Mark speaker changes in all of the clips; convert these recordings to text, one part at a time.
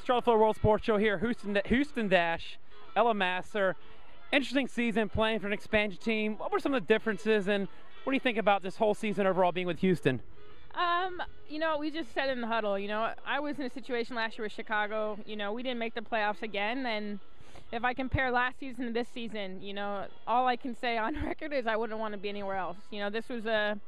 Speaker 1: Charlotte Flair World Sports Show here, Houston Dash, Ella Masar. Interesting season playing for an expansion team. What were some of the differences, and what do you think about this whole season overall being with Houston?
Speaker 2: You know, we just said in the huddle, you know, I was in a situation last year with Chicago. You know, we didn't make the playoffs again, and if I compare last season to this season, you know, all I can say on record is I wouldn't want to be anywhere else. You know, this was a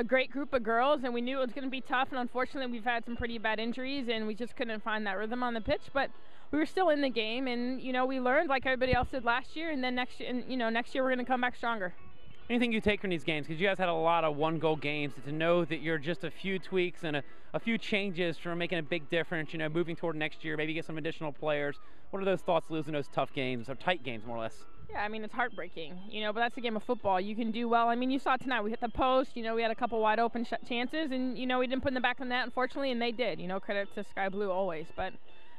Speaker 2: great group of girls, and we knew it was going to be tough, and unfortunately we've had some pretty bad injuries, and we just couldn't find that rhythm on the pitch, but we were still in the game, and, you know, we learned like everybody else did last year, and then next year, next year we're going to come back stronger.
Speaker 1: Anything you take from these games? Because you guys had a lot of one-goal games. To know that you're just a few tweaks and a few changes from making a big difference, you know, moving toward next year, maybe get some additional players. What are those thoughts losing those tough games, or tight games more or less?
Speaker 2: Yeah, I mean, it's heartbreaking, you know, but that's a game of football. You can do well. I mean, you saw tonight, we hit the post, you know, we had a couple wide open chances, and, you know, we didn't put in the back of the net, unfortunately, and they did. You know, credit to Sky Blue always. But,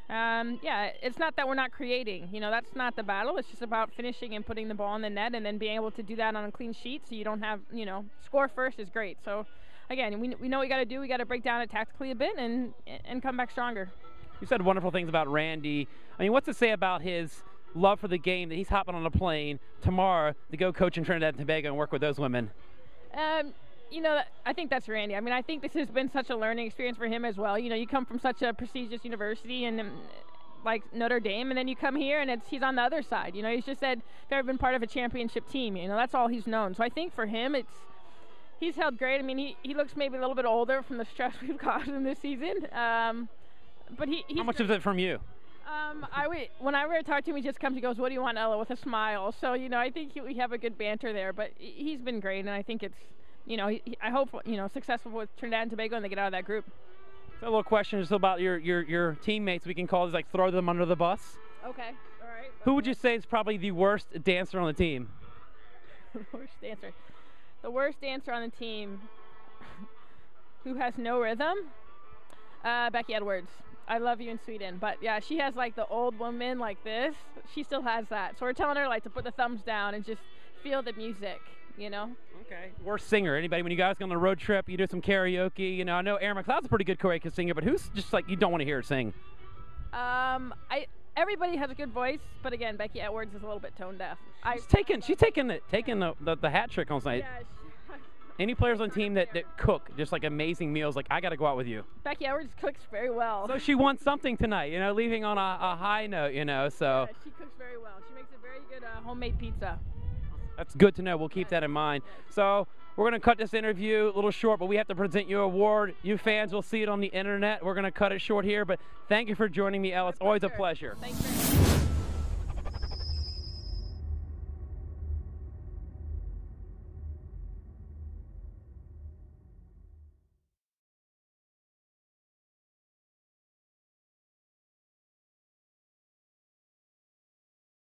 Speaker 2: yeah, it's not that we're not creating. You know, that's not the battle. It's just about finishing and putting the ball in the net, and then being able to do that on a clean sheet so you don't have, you know, score first is great. So, again, we know what we got to do. We got to break down it tactically a bit and come back stronger.
Speaker 1: You said wonderful things about Randy. I mean, what's to say about his love for the game that he's hopping on a plane tomorrow to go coach in Trinidad and Tobago and work with those women?
Speaker 2: You know, I think that's Randy. I mean, I think this has been such a learning experience for him as well. You know, you come from such a prestigious university and like Notre Dame, and then you come here and he's on the other side. You know, he's just said, if ever been part of a championship team, you know, that's all he's known. So I think for him, he's held great. I mean, he looks maybe a little bit older from the stress we've gotten this season. But he's
Speaker 1: how much is it from you?
Speaker 2: When I were to talk to him, he just comes, he goes, "What do you want, Ella?" with a smile. So, you know, I think we have a good banter there, but he's been great, and I think it's, you know, I hope, you know, successful with Trinidad and Tobago and they get out of that group.
Speaker 1: So a little question just about your teammates. We can call this like throw them under the bus.
Speaker 2: Okay, all right.
Speaker 1: Who would you say is probably the worst dancer on the team?
Speaker 2: The worst dancer on the team who has no rhythm? Becky Edwards. I love you in Sweden, but yeah, she has like the old woman like this. She still has that. So we're telling her like to put the thumbs down and just feel the music, you know? Okay.
Speaker 1: Worst singer? Anybody, when you guys go on a road trip, you do some karaoke, you know, I know Erin McLeod's a pretty good karaoke singer, but who's just like you don't want to hear her sing?
Speaker 2: Everybody has a good voice, but again, Becky Edwards is a little bit tone deaf.
Speaker 1: She's taking the hat trick on tonight.
Speaker 2: Yeah,
Speaker 1: any players on the team that cook just like amazing meals, like I got to go out with you?
Speaker 2: Becky Edwards cooks very well.
Speaker 1: So she won something tonight, you know, leaving on a high note, you know, so.
Speaker 2: Yeah, she cooks very well. She makes a very good homemade pizza.
Speaker 1: That's good to know. We'll keep that in mind. So we're going to cut this interview a little short, but we have to present you an award. You fans will see it on the internet. We're going to cut it short here, but thank you for joining me, Elle. It's always a pleasure.
Speaker 2: Thanks very much.